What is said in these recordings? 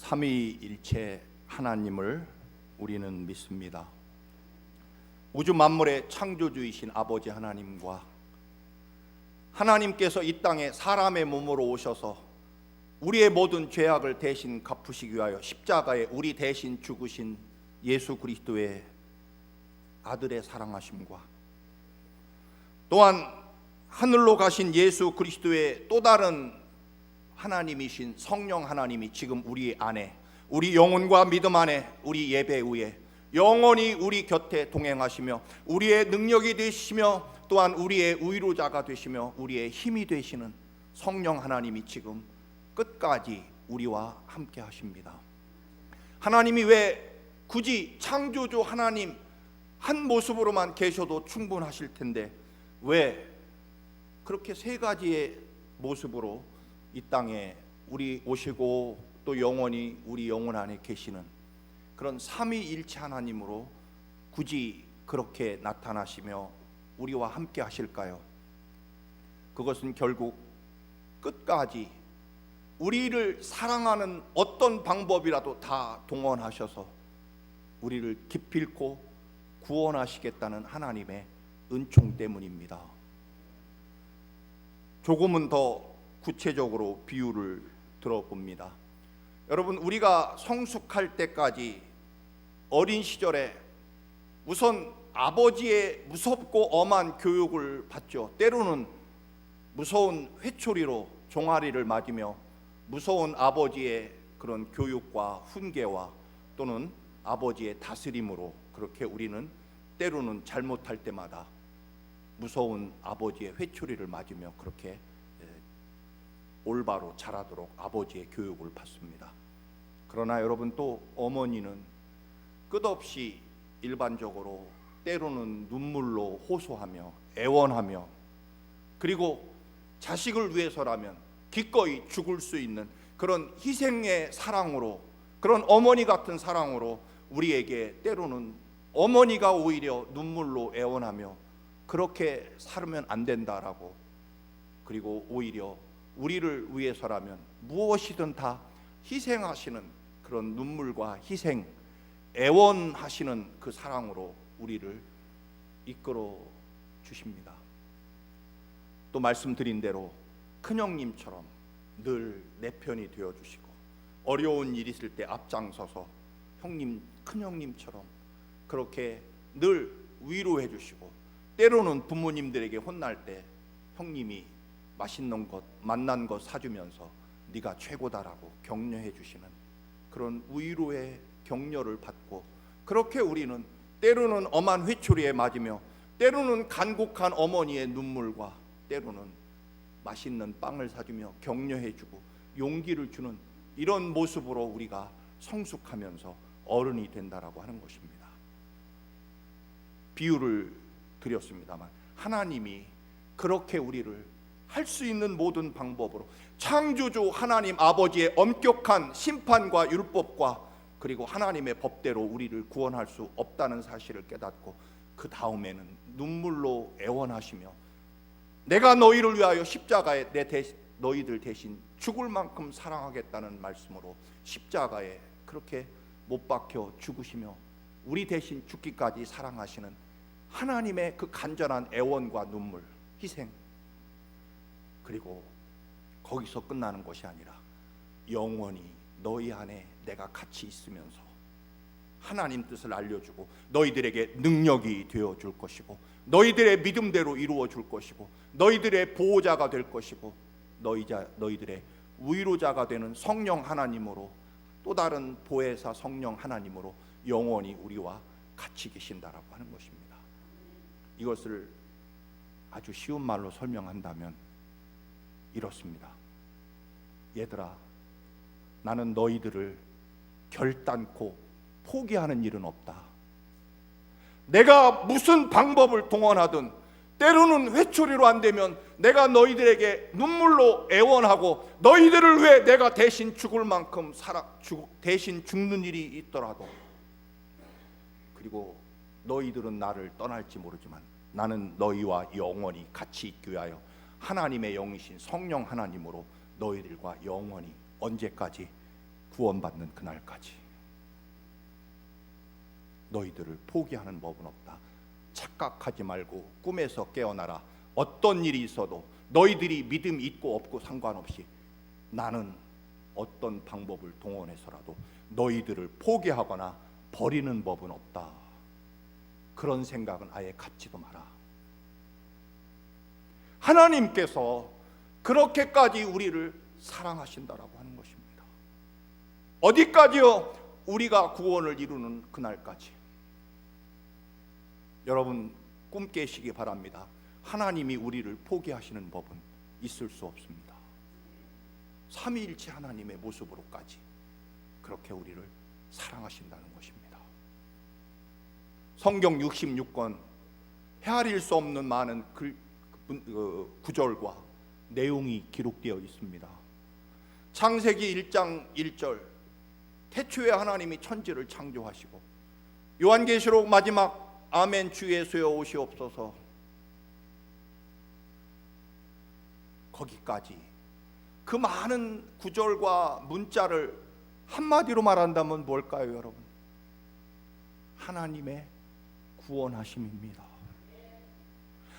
삼위일체 하나님을 우리는 믿습니다. 우주 만물의 창조주이신 아버지 하나님과 하나님께서 이 땅에 사람의 몸으로 오셔서 우리의 모든 죄악을 대신 갚으시기 위하여 십자가에 우리 대신 죽으신 예수 그리스도의 아들의 사랑하심과 또한 하늘로 가신 예수 그리스도의 또 다른 하나님이신 성령 하나님이 지금 우리 안에, 우리 영혼과 믿음 안에, 우리 예배 후에 영원히 우리 곁에 동행하시며 우리의 능력이 되시며 또한 우리의 위로자가 되시며 우리의 힘이 되시는 성령 하나님이 지금 끝까지 우리와 함께 하십니다. 하나님이 왜 굳이 창조주 하나님 한 모습으로만 계셔도 충분하실 텐데 왜 그렇게 세 가지의 모습으로 이 땅에 우리 오시고 또 영원히 우리 영혼 안에 계시는 그런 삼위일체 하나님으로 굳이 그렇게 나타나시며 우리와 함께 하실까요? 그것은 결국 끝까지 우리를 사랑하는 어떤 방법이라도 다 동원하셔서 우리를 기필코 구원하시겠다는 하나님의 은총 때문입니다. 조금은 더 구체적으로 비유를 들어봅니다. 여러분, 우리가 성숙할 때까지 어린 시절에 우선 아버지의 무섭고 엄한 교육을 받죠. 때로는 무서운 회초리로 종아리를 맞으며 무서운 아버지의 그런 교육과 훈계와 또는 아버지의 다스림으로 그렇게 우리는 때로는 잘못할 때마다 무서운 아버지의 회초리를 맞으며 그렇게 올바로 자라도록 아버지의 교육을 받습니다. 그러나 여러분, 또 어머니는 끝없이 일반적으로 때로는 눈물로 호소하며 애원하며 그리고 자식을 위해서라면 기꺼이 죽을 수 있는 그런 희생의 사랑으로, 그런 어머니 같은 사랑으로 우리에게 때로는 어머니가 오히려 눈물로 애원하며 그렇게 살면 안 된다라고, 그리고 오히려 우리를 위해서라면 무엇이든 다 희생하시는 그런 눈물과 희생, 애원하시는 그 사랑으로 우리를 이끌어 주십니다. 또 말씀드린 대로 큰형님처럼 늘 내 편이 되어 주시고 어려운 일 있을 때 앞장서서 형님, 큰형님처럼 그렇게 늘 위로해 주시고 때로는 부모님들에게 혼날 때 형님이 맛있는 것, 맛난 것 사주면서 네가 최고다라고 격려해 주시는 그런 위로의 격려를 받고, 그렇게 우리는 때로는 엄한 회초리에 맞으며 때로는 간곡한 어머니의 눈물과 때로는 맛있는 빵을 사주며 격려해 주고 용기를 주는 이런 모습으로 우리가 성숙하면서 어른이 된다라고 하는 것입니다. 비유를 드렸습니다만 하나님이 그렇게 우리를 할 수 있는 모든 방법으로 창조주 하나님 아버지의 엄격한 심판과 율법과 그리고 하나님의 법대로 우리를 구원할 수 없다는 사실을 깨닫고 그 다음에는 눈물로 애원하시며 내가 너희를 위하여 십자가에 너희들 대신 죽을 만큼 사랑하겠다는 말씀으로 십자가에 그렇게 못 박혀 죽으시며 우리 대신 죽기까지 사랑하시는 하나님의 그 간절한 애원과 눈물, 희생, 그리고 거기서 끝나는 것이 아니라 영원히 너희 안에 내가 같이 있으면서 하나님 뜻을 알려주고 너희들에게 능력이 되어줄 것이고 너희들의 믿음대로 이루어줄 것이고 너희들의 보호자가 될 것이고 너희들의 위로자가 되는 성령 하나님으로, 또 다른 보혜사 성령 하나님으로 영원히 우리와 같이 계신다라고 하는 것입니다. 이것을 아주 쉬운 말로 설명한다면 이렇습니다. 얘들아, 나는 너희들을 결단코 포기하는 일은 없다. 내가 무슨 방법을 동원하든 때로는 회초리로 안 되면 내가 너희들에게 눈물로 애원하고 너희들을 위해 내가 대신 죽을 만큼 대신 죽는 일이 있더라도, 그리고 너희들은 나를 떠날지 모르지만 나는 너희와 영원히 같이 있기 위하여 하나님의 영이신 성령 하나님으로 너희들과 영원히 언제까지 구원받는 그날까지 너희들을 포기하는 법은 없다. 착각하지 말고 꿈에서 깨어나라. 어떤 일이 있어도 너희들이 믿음 있고 없고 상관없이 나는 어떤 방법을 동원해서라도 너희들을 포기하거나 버리는 법은 없다. 그런 생각은 아예 갖지도 마라. 하나님께서 그렇게까지 우리를 사랑하신다라고 하는 것입니다. 어디까지요? 우리가 구원을 이루는 그날까지. 여러분 꿈 깨시기 바랍니다. 하나님이 우리를 포기하시는 법은 있을 수 없습니다. 삼위일체 하나님의 모습으로까지 그렇게 우리를 사랑하신다는 것입니다. 성경 66권 헤아릴 수 없는 많은 구절과 내용이 기록되어 있습니다. 창세기 1장 1절 태초에 하나님이 천지를 창조하시고, 요한계시록 마지막 아멘 주 예수여 오시옵소서, 거기까지 그 많은 구절과 문자를 한마디로 말한다면 뭘까요, 여러분? 하나님의 구원하심입니다.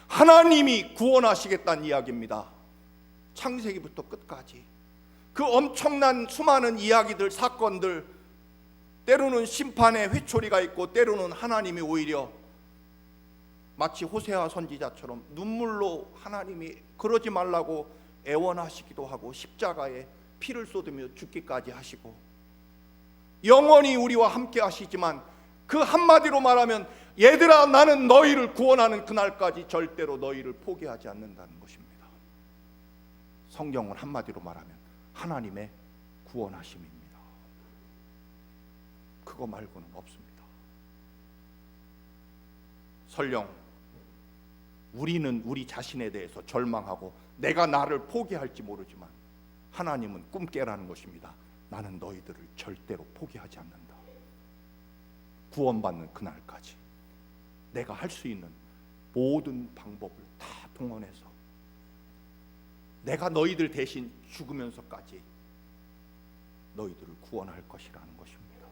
하나님이 구원하시겠다는 이야기입니다. 창세기부터 끝까지 그 엄청난 수많은 이야기들, 사건들, 때로는 심판의 회초리가 있고 때로는 하나님이 오히려 마치 호세아 선지자처럼 눈물로 하나님이 그러지 말라고 애원하시기도 하고 십자가에 피를 쏟으며 죽기까지 하시고 영원히 우리와 함께 하시지만 그 한마디로 말하면 얘들아 나는 너희를 구원하는 그날까지 절대로 너희를 포기하지 않는다는 것입니다. 성경은 한마디로 말하면 하나님의 구원하심입니다. 그거 말고는 없습니다. 설령 우리는 우리 자신에 대해서 절망하고 내가 나를 포기할지 모르지만 하나님은 꿈 깨라는 것입니다. 나는 너희들을 절대로 포기하지 않는다. 구원받는 그날까지 내가 할 수 있는 모든 방법을 다 동원해서 내가 너희들 대신 죽으면서까지 너희들을 구원할 것이라는 것입니다.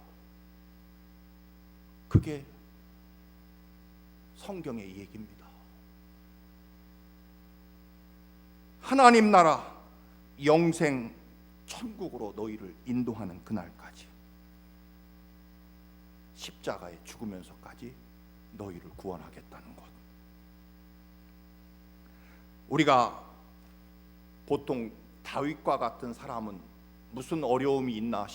그게 성경의 얘기입니다. 하나님 나라 영생 천국으로 너희를 인도하는 그날까지 십자가에 죽으면서까지 너희를 구원하겠다는 것. 우리가 보통 다윗과 같은 사람은 무슨 어려움이 있나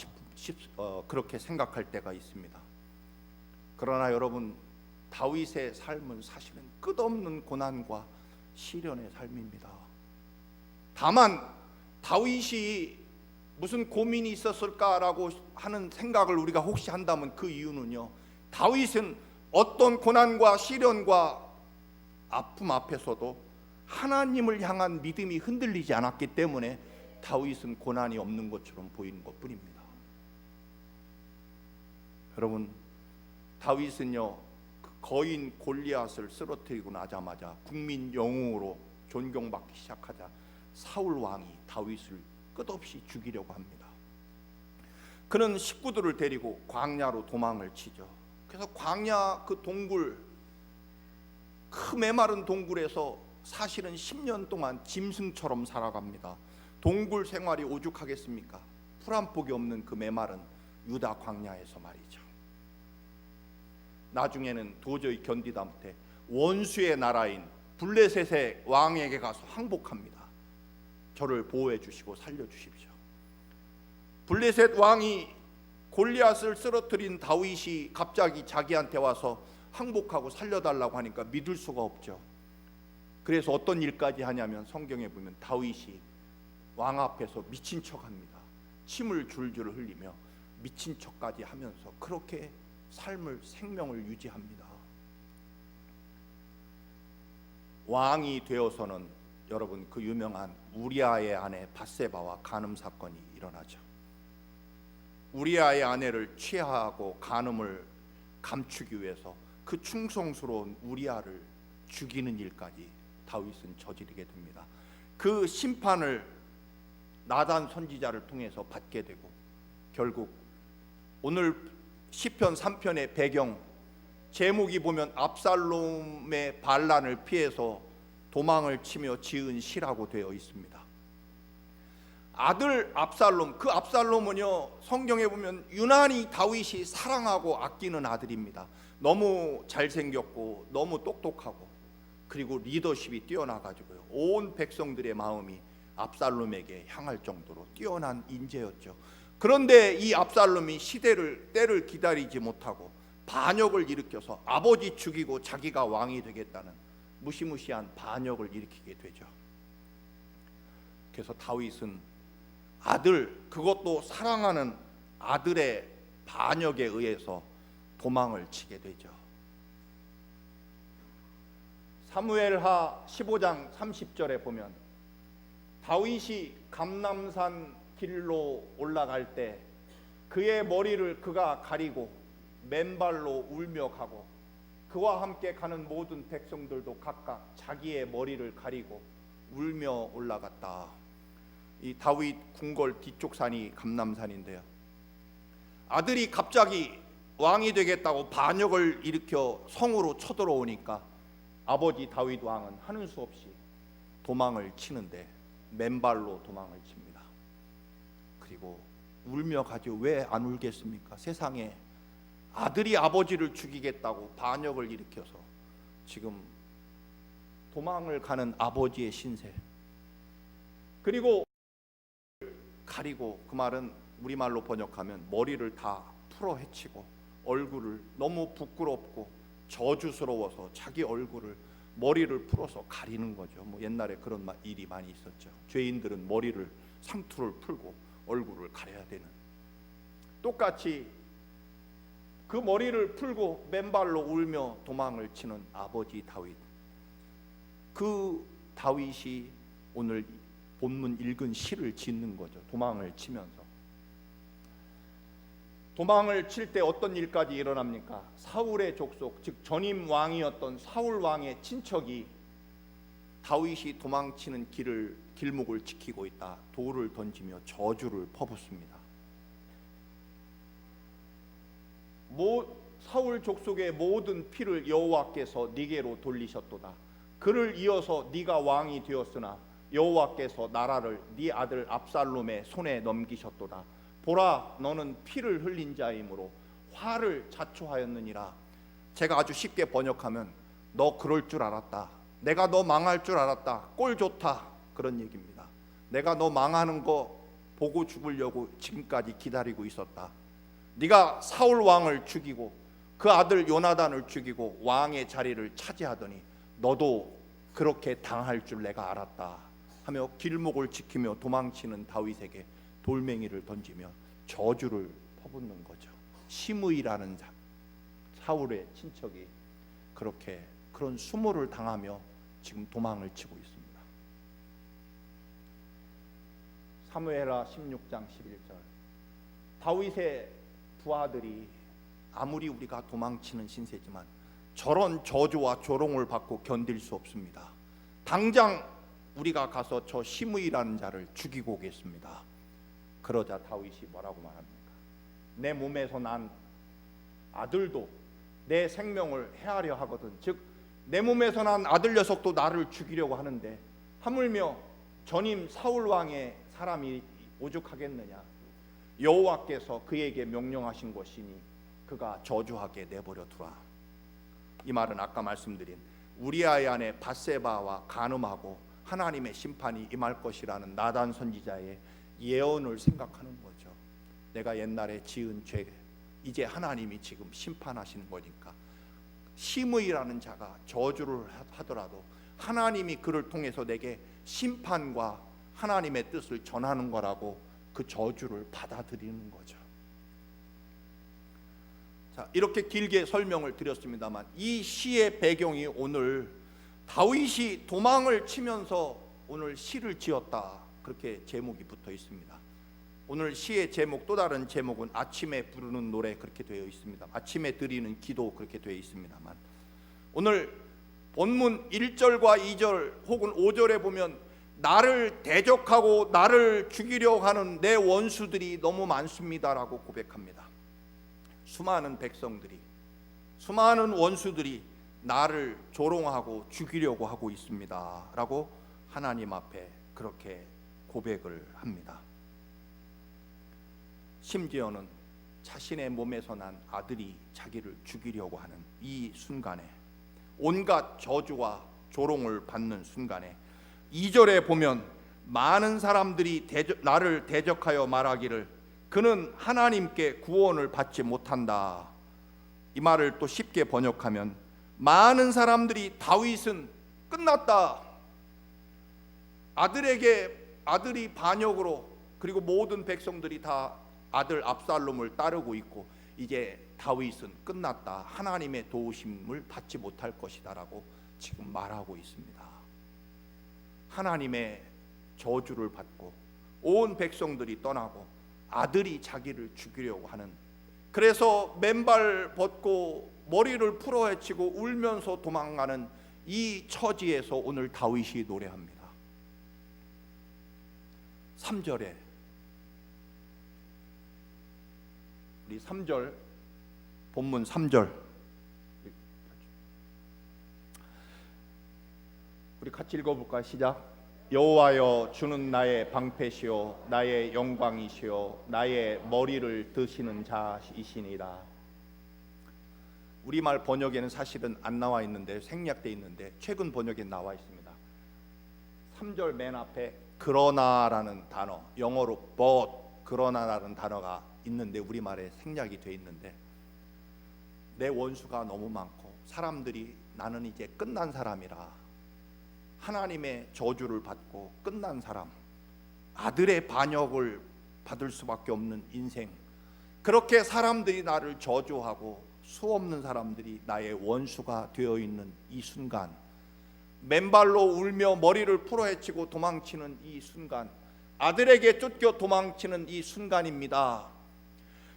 그렇게 생각할 때가 있습니다. 그러나 여러분 다윗의 삶은 사실은 끝없는 고난과 시련의 삶입니다. 다만 다윗이 무슨 고민이 있었을까라고 하는 생각을 우리가 혹시 한다면 그 이유는요, 다윗은 어떤 고난과 시련과 아픔 앞에서도 하나님을 향한 믿음이 흔들리지 않았기 때문에 다윗은 고난이 없는 것처럼 보이는 것뿐입니다. 여러분 다윗은요 그 거인 골리앗을 쓰러뜨리고 나자마자 국민 영웅으로 존경받기 시작하자 사울 왕이 다윗을 끝없이 죽이려고 합니다. 그는 식구들을 데리고 광야로 도망을 치죠. 그래서 광야 그 동굴, 그 메마른 동굴에서 사실은 10년 동안 짐승처럼 살아갑니다. 동굴 생활이 오죽하겠습니까? 풀 한 폭이 없는 그 메마른 유다 광야에서 말이죠. 나중에는 도저히 견디다 못해 원수의 나라인 블레셋의 왕에게 가서 항복합니다. 저를 보호해 주시고 살려 주십시오. 블레셋 왕이 골리앗을 쓰러뜨린 다윗이 갑자기 자기한테 와서 항복하고 살려달라고 하니까 믿을 수가 없죠. 그래서 어떤 일까지 하냐면 성경에 보면 다윗이 왕 앞에서 미친 척합니다. 침을 줄줄 흘리며 미친 척까지 하면서 그렇게 삶을, 생명을 유지합니다. 왕이 되어서는 여러분 그 유명한 우리아의 아내 밧세바와 간음 사건이 일어나죠. 우리아의 아내를 취하고 간음을 감추기 위해서 그 충성스러운 우리아를 죽이는 일까지 다윗은 저지르게 됩니다. 그 심판을 나단 선지자를 통해서 받게 되고 결국 오늘 시편 3편의 배경 제목이 보면 압살롬의 반란을 피해서 도망을 치며 지은 시라고 되어 있습니다. 아들 압살롬, 그 압살롬은요 성경에 보면 유난히 다윗이 사랑하고 아끼는 아들입니다. 너무 잘생겼고 너무 똑똑하고 그리고 리더십이 뛰어나가지고요 온 백성들의 마음이 압살롬에게 향할 정도로 뛰어난 인재였죠. 그런데 이 압살롬이 때를 기다리지 못하고 반역을 일으켜서 아버지 죽이고 자기가 왕이 되겠다는 무시무시한 반역을 일으키게 되죠. 그래서 다윗은 아들, 그것도 사랑하는 아들의 반역에 의해서 도망을 치게 되죠. 사무엘하 15장 30절에 보면 다윗이 감람산 길로 올라갈 때 그의 머리를 그가 가리고 맨발로 울며 가고 그와 함께 가는 모든 백성들도 각각 자기의 머리를 가리고 울며 올라갔다. 이 다윗 궁궐 뒤쪽 산이 감람산인데요, 아들이 갑자기 왕이 되겠다고 반역을 일으켜 성으로 쳐들어오니까 아버지 다윗 왕은 하는 수 없이 도망을 치는데 맨발로 도망을 칩니다. 그리고 울며 가죠. 왜 안 울겠습니까? 세상에 아들이 아버지를 죽이겠다고 반역을 일으켜서 지금 도망을 가는 아버지의 신세, 그리고 가리고, 그 말은 우리말로 번역하면 머리를 다 풀어 헤치고 얼굴을 너무 부끄럽고 저주스러워서 자기 얼굴을 머리를 풀어서 가리는 거죠. 뭐 옛날에 그런 일이 많이 있었죠. 죄인들은 머리를 상투를 풀고 얼굴을 가려야 되는, 똑같이 그 머리를 풀고 맨발로 울며 도망을 치는 아버지 다윗, 그 다윗이 오늘 본문 읽은 시를 짓는 거죠. 도망을 치면서. 도망을 칠 때 어떤 일까지 일어납니까? 사울의 족속, 즉 전임 왕이었던 사울 왕의 친척이 다윗이 도망치는 길목을 지키고 있다 돌을 던지며 저주를 퍼붓습니다. 사울 족속의 모든 피를 여호와께서 네게로 돌리셨도다. 그를 이어서 네가 왕이 되었으나 여호와께서 나라를 네 아들 압살롬의 손에 넘기셨도다. 보라, 너는 피를 흘린 자이므로 화를 자초하였느니라. 제가 아주 쉽게 번역하면 너 그럴 줄 알았다, 내가 너 망할 줄 알았다, 꼴 좋다, 그런 얘기입니다. 내가 너 망하는 거 보고 죽으려고 지금까지 기다리고 있었다. 네가 사울 왕을 죽이고 그 아들 요나단을 죽이고 왕의 자리를 차지하더니 너도 그렇게 당할 줄 내가 알았다 하며 길목을 지키며 도망치는 다윗에게 돌멩이를 던지며 저주를 퍼붓는 거죠. 시므이라는 사울의 친척이 그렇게 그런 수모를 당하며 지금 도망을 치고 있습니다. 사무엘하 16장 11절, 다윗의 부하들이 아무리 우리가 도망치는 신세지만 저런 저주와 조롱을 받고 견딜 수 없습니다. 당장 우리가 가서 저 시므이라는 자를 죽이고 오겠습니다. 그러자 다윗이 뭐라고 말합니까? 내 몸에서 난 아들도 내 생명을 해하려 하거든. 즉 내 몸에서 난 아들 녀석도 나를 죽이려고 하는데 하물며 전임 사울 왕의 사람이 오죽하겠느냐. 여호와께서 그에게 명령하신 것이니 그가 저주하게 내버려 두라. 이 말은 아까 말씀드린 우리아의 아내 밧세바와 간음하고 하나님의 심판이 임할 것이라는 나단 선지자의 예언을 생각하는 거죠. 내가 옛날에 지은 죄, 이제 하나님이 지금 심판하시는 거니까 시므이라는 자가 저주를 하더라도 하나님이 그를 통해서 내게 심판과 하나님의 뜻을 전하는 거라고 그 저주를 받아들이는 거죠. 자, 이렇게 길게 설명을 드렸습니다만 이 시의 배경이 오늘 다윗이 도망을 치면서 오늘 시를 지었다, 그렇게 제목이 붙어 있습니다. 오늘 시의 제목, 또 다른 제목은 아침에 부르는 노래, 그렇게 되어 있습니다. 아침에 드리는 기도, 그렇게 되어 있습니다만 오늘 본문 1절과 2절 혹은 5절에 보면 나를 대적하고 나를 죽이려고 하는 내 원수들이 너무 많습니다라고 고백합니다. 수많은 백성들이, 수많은 원수들이 나를 조롱하고 죽이려고 하고 있습니다라고 하나님 앞에 그렇게 고백을 합니다. 심지어는 자신의 몸에서 난 아들이 자기를 죽이려고 하는 이 순간에, 온갖 저주와 조롱을 받는 순간에 2절에 보면 많은 사람들이 나를 대적하여 말하기를 그는 하나님께 구원을 받지 못한다. 이 말을 또 쉽게 번역하면 많은 사람들이 다윗은 끝났다, 아들이 반역으로, 그리고 모든 백성들이 다 아들 압살롬을 따르고 있고 이제 다윗은 끝났다, 하나님의 도우심을 받지 못할 것이다 라고 지금 말하고 있습니다. 하나님의 저주를 받고 온 백성들이 떠나고 아들이 자기를 죽이려고 하는, 그래서 맨발 벗고 머리를 풀어헤치고 울면서 도망가는 이 처지에서 오늘 다윗이 노래합니다. 3절에 우리 3절 본문 3절 우리 같이 읽어볼까요? 시작. 여호와여 주는 나의 방패시요 나의 영광이시요 나의 머리를 드시는 자이시니라. 우리말 번역에는 사실은 안 나와 있는데, 생략돼 있는데 최근 번역에 나와 있습니다. 3절 맨 앞에 그러나라는 단어, 영어로 but, 그러나라는 단어가 있는데 우리말에 생략이 돼 있는데, 내 원수가 너무 많고 사람들이 나는 이제 끝난 사람이라, 하나님의 저주를 받고 끝난 사람, 아들의 반역을 받을 수밖에 없는 인생, 그렇게 사람들이 나를 저주하고 수없는 사람들이 나의 원수가 되어 있는 이 순간, 맨발로 울며 머리를 풀어헤치고 도망치는 이 순간, 아들에게 쫓겨 도망치는 이 순간입니다.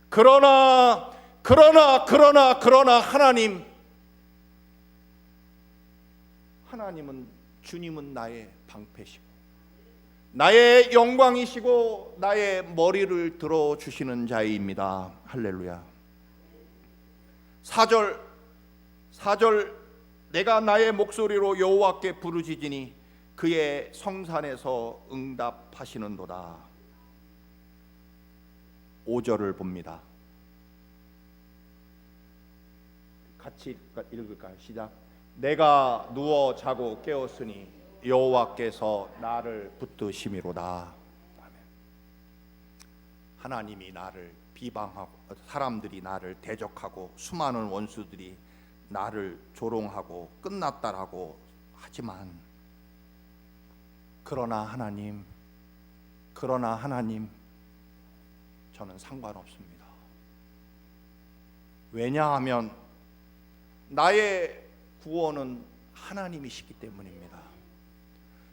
그러나 하나님은, 주님은 나의 방패시고 나의 영광이시고 나의 머리를 들어주시는 자입니다. 할렐루야. 4절 내가 나의 목소리로 여호와께 부르짖으니 그의 성산에서 응답하시는도다. 5절을 봅니다. 같이 읽을까요? 시작. 내가 누워 자고 깨었으니 여호와께서 나를 붙드심이로다. 아멘. 하나님이 나를 비방하고 사람들이 나를 대적하고 수많은 원수들이 나를 조롱하고 끝났다라고 하지만, 그러나 하나님 저는 상관없습니다. 왜냐하면 나의 구원은 하나님이시기 때문입니다.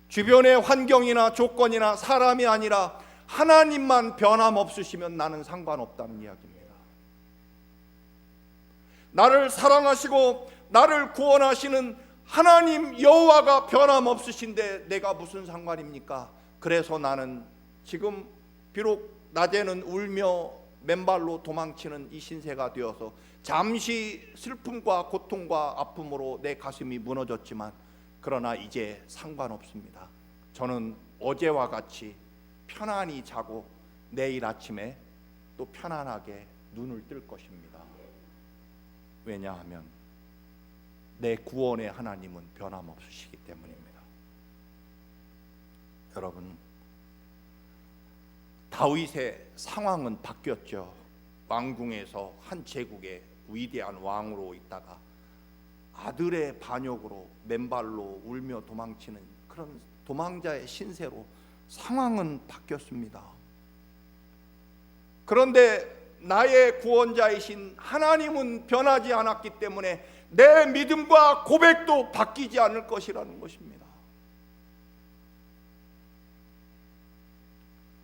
주변의 환경이나 조건이나 사람이 아니라 하나님만 변함없으시면 나는 상관없다는 이야기입니다. 나를 사랑하시고 나를 구원하시는 하나님 여호와가 변함없으신데 내가 무슨 상관입니까? 그래서 나는 지금 비록 낮에는 울며 맨발로 도망치는 이 신세가 되어서 잠시 슬픔과 고통과 아픔으로 내 가슴이 무너졌지만, 그러나 이제 상관없습니다. 저는 어제와 같이 편안히 자고 내일 아침에 또 편안하게 눈을 뜰 것입니다. 왜냐하면 내 구원의 하나님은 변함없으시기 때문입니다. 여러분, 다윗의 상황은 바뀌었죠. 왕궁에서 한 제국의 위대한 왕으로 있다가 아들의 반역으로 맨발로 울며 도망치는 그런 도망자의 신세로 상황은 바뀌었습니다. 그런데 나의 구원자이신 하나님은 변하지 않았기 때문에 내 믿음과 고백도 바뀌지 않을 것이라는 것입니다.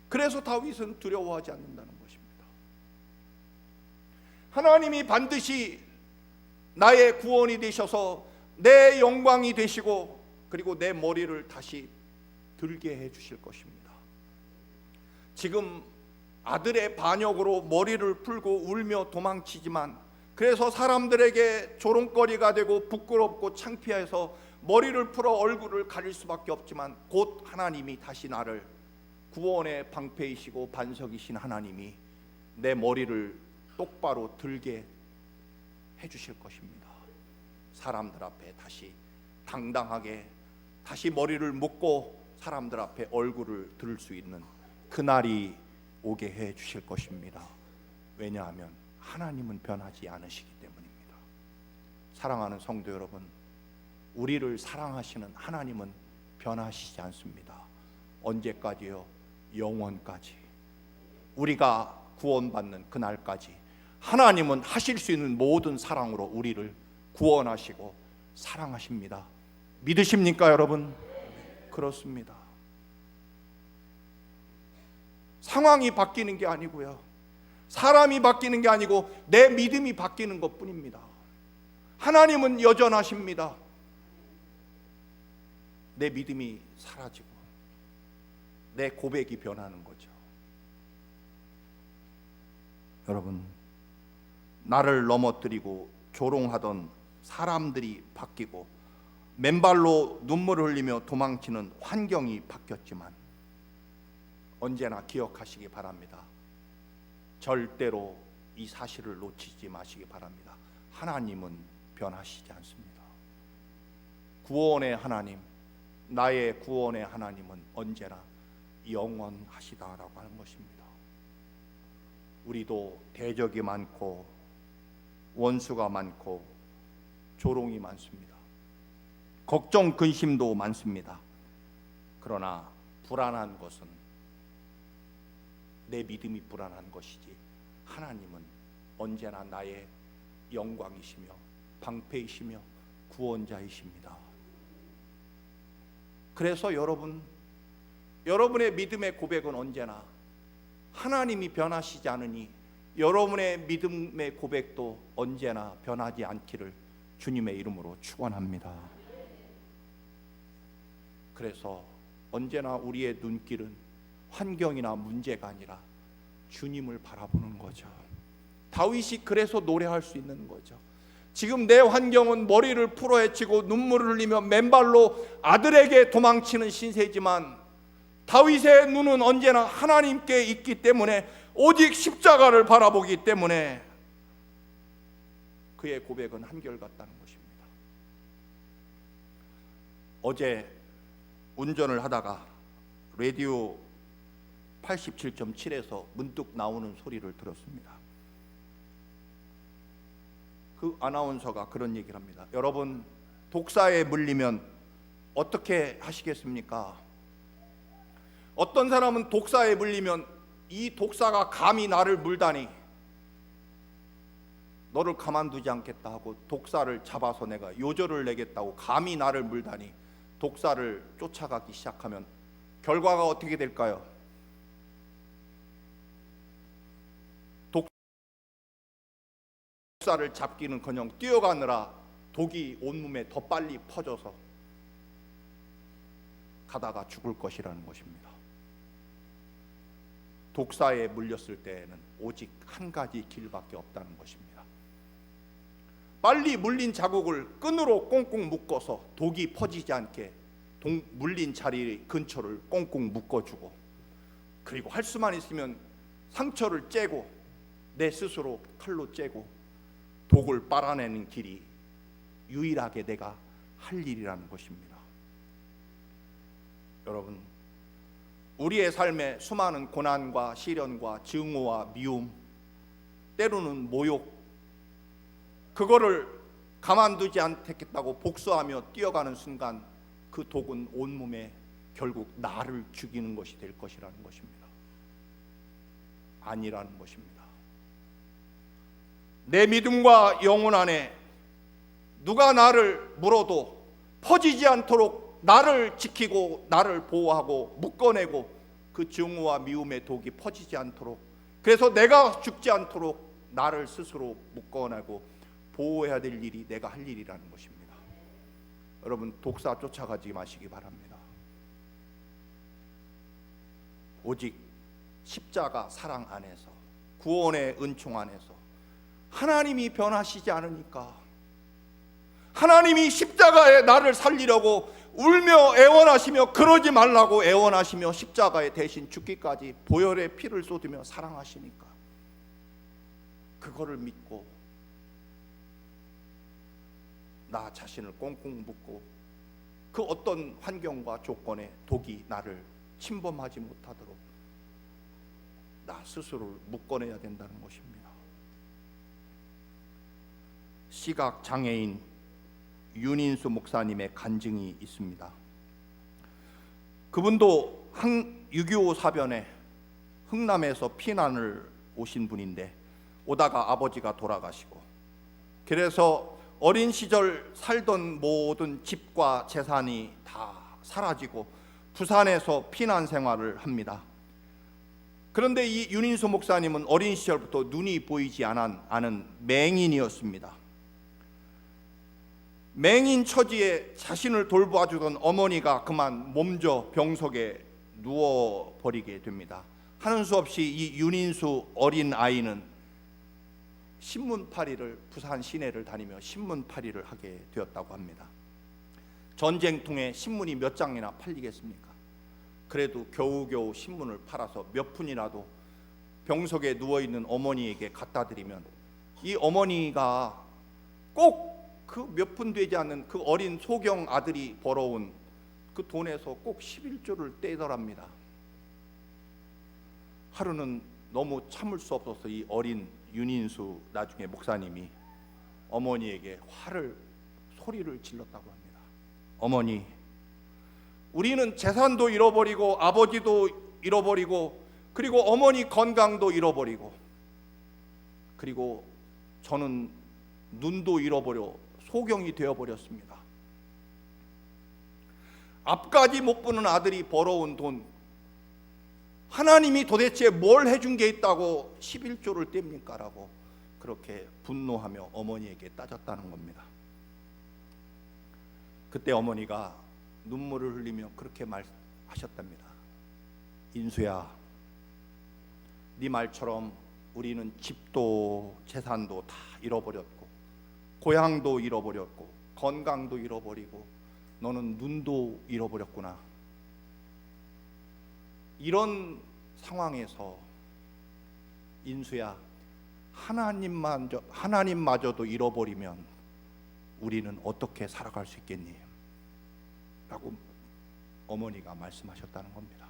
그래서 다윗은 두려워하지 않는다는 것입니다. 하나님이 반드시 나의 구원이 되셔서 내 영광이 되시고, 그리고 내 머리를 다시 들게 해 주실 것입니다. 지금 아들의 반역으로 머리를 풀고 울며 도망치지만, 그래서 사람들에게 조롱거리가 되고 부끄럽고 창피해서 머리를 풀어 얼굴을 가릴 수밖에 없지만, 곧 하나님이 다시 나를 구원의 방패이시고 반석이신 하나님이 내 머리를 똑바로 들게 해 주실 것입니다. 사람들 앞에 다시 당당하게 다시 머리를 묶고 사람들 앞에 얼굴을 들 수 있는 그날이 오게 해 주실 것입니다. 왜냐하면 하나님은 변하지 않으시기 때문입니다. 사랑하는 성도 여러분, 우리를 사랑하시는 하나님은 변하시지 않습니다. 언제까지요? 영원까지. 우리가 구원받는 그날까지 하나님은 하실 수 있는 모든 사랑으로 우리를 구원하시고 사랑하십니다. 믿으십니까 여러분? 그렇습니다. 상황이 바뀌는 게 아니고요, 사람이 바뀌는 게 아니고 내 믿음이 바뀌는 것뿐입니다. 하나님은 여전하십니다. 내 믿음이 사라지고 내 고백이 변하는 거죠. 여러분, 나를 넘어뜨리고 조롱하던 사람들이 바뀌고 맨발로 눈물을 흘리며 도망치는 환경이 바뀌었지만, 언제나 기억하시기 바랍니다. 절대로 이 사실을 놓치지 마시기 바랍니다. 하나님은 변하시지 않습니다. 구원의 하나님, 나의 구원의 하나님은 언제나 영원하시다라고 하는 것입니다. 우리도 대적이 많고 원수가 많고 조롱이 많습니다. 걱정 근심도 많습니다. 그러나 불안한 것은 내 믿음이 불안한 것이지, 하나님은 언제나 나의 영광이시며 방패이시며 구원자이십니다. 그래서 여러분의 믿음의 고백은 언제나 하나님이 변하시지 않으니 여러분의 믿음의 고백도 언제나 변하지 않기를 주님의 이름으로 축원합니다. 그래서 언제나 우리의 눈길은 환경이나 문제가 아니라 주님을 바라보는 거죠. 다윗이 그래서 노래할 수 있는 거죠. 지금 내 환경은 머리를 풀어헤치고 눈물을 흘리며 맨발로 아들에게 도망치는 신세지만, 다윗의 눈은 언제나 하나님께 있기 때문에, 오직 십자가를 바라보기 때문에 그의 고백은 한결같다는 것입니다. 어제 운전을 하다가 라디오 87.7에서 문득 나오는 소리를 들었습니다. 그 아나운서가 그런 얘기를 합니다. 여러분, 독사에 물리면 어떻게 하시겠습니까? 어떤 사람은 독사에 물리면 이 독사가 감히 나를 물다니 너를 가만두지 않겠다 하고 독사를 잡아서 내가 요절을 내겠다고 감히 나를 물다니 독사를 쫓아가기 시작하면 결과가 어떻게 될까요? 독사를 잡기는커녕 뛰어가느라 독이 온몸에 더 빨리 퍼져서 가다가 죽을 것이라는 것입니다. 독사에 물렸을 때에는 오직 한 가지 길밖에 없다는 것입니다. 빨리 물린 자국을 끈으로 꽁꽁 묶어서 독이 퍼지지 않게 물린 자리 근처를 꽁꽁 묶어주고, 그리고 할 수만 있으면 상처를 째고 내 스스로 칼로 째고 독을 빨아내는 길이 유일하게 내가 할 일이라는 것입니다. 여러분, 우리의 삶에 수많은 고난과 시련과 증오와 미움, 때로는 모욕, 그거를 가만두지 않겠다고 복수하며 뛰어가는 순간 그 독은 온몸에 결국 나를 죽이는 것이 될 것이라는 것입니다. 아니라는 것입니다. 내 믿음과 영혼 안에 누가 나를 물어도 퍼지지 않도록 나를 지키고 나를 보호하고 묶어내고, 그 증오와 미움의 독이 퍼지지 않도록, 그래서 내가 죽지 않도록 나를 스스로 묶어내고 보호해야 될 일이 내가 할 일이라는 것입니다. 여러분, 독사 쫓아가지 마시기 바랍니다. 오직 십자가 사랑 안에서, 구원의 은총 안에서 하나님이 변하시지 않으니까, 하나님이 십자가에 나를 살리려고 울며 애원하시며 그러지 말라고 애원하시며 십자가에 대신 죽기까지 보혈의 피를 쏟으며 사랑하시니까 그거를 믿고 나 자신을 꽁꽁 묶고 그 어떤 환경과 조건에 독이 나를 침범하지 못하도록 나 스스로를 묶어내야 된다는 것입니다. 시각 장애인 윤인수 목사님의 간증이 있습니다. 그분도 6.25 사변에 흥남에서 피난을 오신 분인데, 오다가 아버지가 돌아가시고, 그래서 어린 시절 살던 모든 집과 재산이 다 사라지고 부산에서 피난 생활을 합니다. 그런데 이 윤인수 목사님은 어린 시절부터 눈이 보이지 않은 맹인이었습니다. 맹인 처지에 자신을 돌봐주던 어머니가 그만 몸져 병석에 누워버리게 됩니다. 하는 수 없이 이 윤인수 어린 아이는 신문팔이를, 부산 시내를 다니며 신문팔이를 하게 되었다고 합니다. 전쟁통에 신문이 몇 장이나 팔리겠습니까? 그래도 겨우겨우 신문을 팔아서 몇 푼이라도 병석에 누워있는 어머니에게 갖다 드리면 이 어머니가 꼭 그 몇 푼 되지 않는 그 어린 소경 아들이 벌어온 그 돈에서 꼭 11조를 떼더랍니다. 하루는 너무 참을 수 없어서 이 어린 윤인수 나중에 목사님이 어머니에게 소리를 질렀다고 합니다. 어머니, 우리는 재산도 잃어버리고 아버지도 잃어버리고 그리고 어머니 건강도 잃어버리고 그리고 저는 눈도 잃어버려 소경이 되어버렸습니다. 앞까지 못 보는 아들이 벌어온 돈, 하나님이 도대체 뭘 해준 게 있다고 11조를 뗍니까? 라고 그렇게 분노하며 어머니에게 따졌다는 겁니다. 그때 어머니가 눈물을 흘리며 그렇게 말하셨답니다. 인수야, 네 말처럼 우리는 집도 재산도 다 잃어버렸고 고향도 잃어버렸고 건강도 잃어버리고 너는 눈도 잃어버렸구나. 이런 상황에서 인수야, 하나님마저도 잃어버리면 우리는 어떻게 살아갈 수 있겠니? 라고 어머니가 말씀하셨다는 겁니다.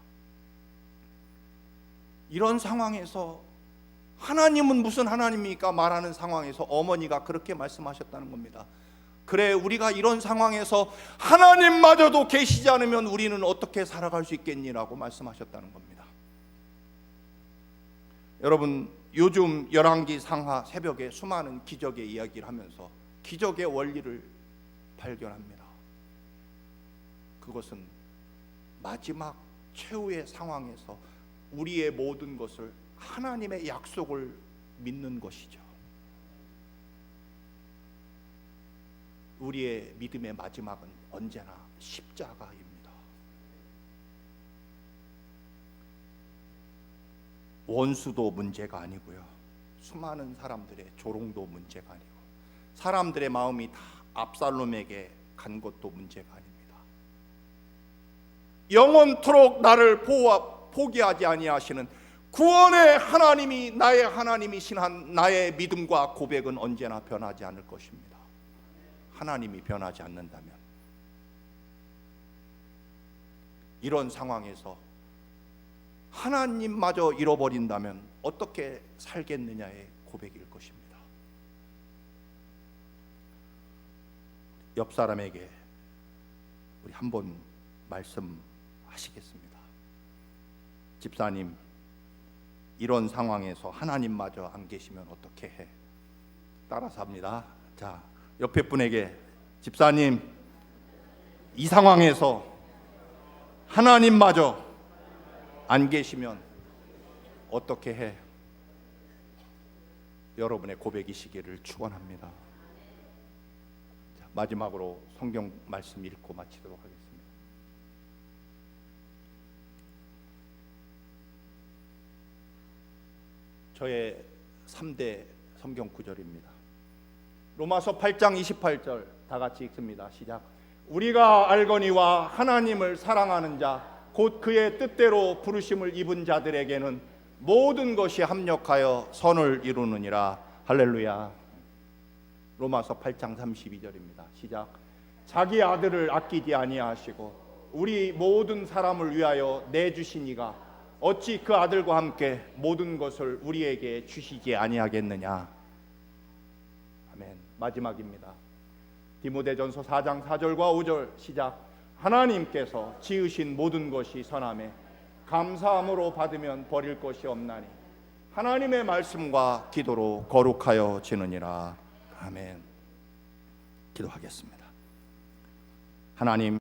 이런 상황에서 하나님은 무슨 하나님입니까? 말하는 상황에서 어머니가 그렇게 말씀하셨다는 겁니다. 그래, 우리가 이런 상황에서 하나님마저도 계시지 않으면 우리는 어떻게 살아갈 수 있겠니라고 말씀하셨다는 겁니다. 여러분, 요즘 열왕기 상하 새벽에 수많은 기적의 이야기를 하면서 기적의 원리를 발견합니다. 그것은 마지막 최후의 상황에서 우리의 모든 것을 하나님의 약속을 믿는 것이죠. 우리의 믿음의 마지막은 언제나 십자가입니다. 원수도 문제가 아니고요, 수많은 사람들의 조롱도 문제가 아니고 사람들의 마음이 다 압살롬에게 간 것도 문제가 아닙니다. 영원토록 나를 포기하지 아니하시는 구원의 하나님이 나의 하나님이신 한 나의 믿음과 고백은 언제나 변하지 않을 것입니다. 하나님이 변하지 않는다면, 이런 상황에서 하나님마저 잃어버린다면 어떻게 살겠느냐의 고백일 것입니다. 옆 사람에게 우리 한번 말씀하시겠습니다. 집사님, 이런 상황에서 하나님마저 안 계시면 어떻게 해? 따라서 합니다. 자, 옆에 분에게, 집사님, 이 상황에서 하나님마저 안 계시면 어떻게 해? 여러분의 고백이시기를 축원합니다. 자, 마지막으로 성경 말씀 읽고 마치도록 하겠습니다. 저의 3대 성경 구절입니다. 로마서 8장 28절 다 같이 읽습니다. 시작. 우리가 알거니와 하나님을 사랑하는 자 곧 그의 뜻대로 부르심을 입은 자들에게는 모든 것이 합력하여 선을 이루느니라. 할렐루야. 로마서 8장 32절입니다. 시작. 자기 아들을 아끼지 아니하시고 우리 모든 사람을 위하여 내주신 이가 어찌 그 아들과 함께 모든 것을 우리에게 주시지 아니하겠느냐. 아멘. 마지막입니다. 디모데전서 4장 4절과 5절 시작. 하나님께서 지으신 모든 것이 선하매 감사함으로 받으면 버릴 것이 없나니 하나님의 말씀과 기도로 거룩하여 지느니라. 아멘. 기도하겠습니다. 하나님,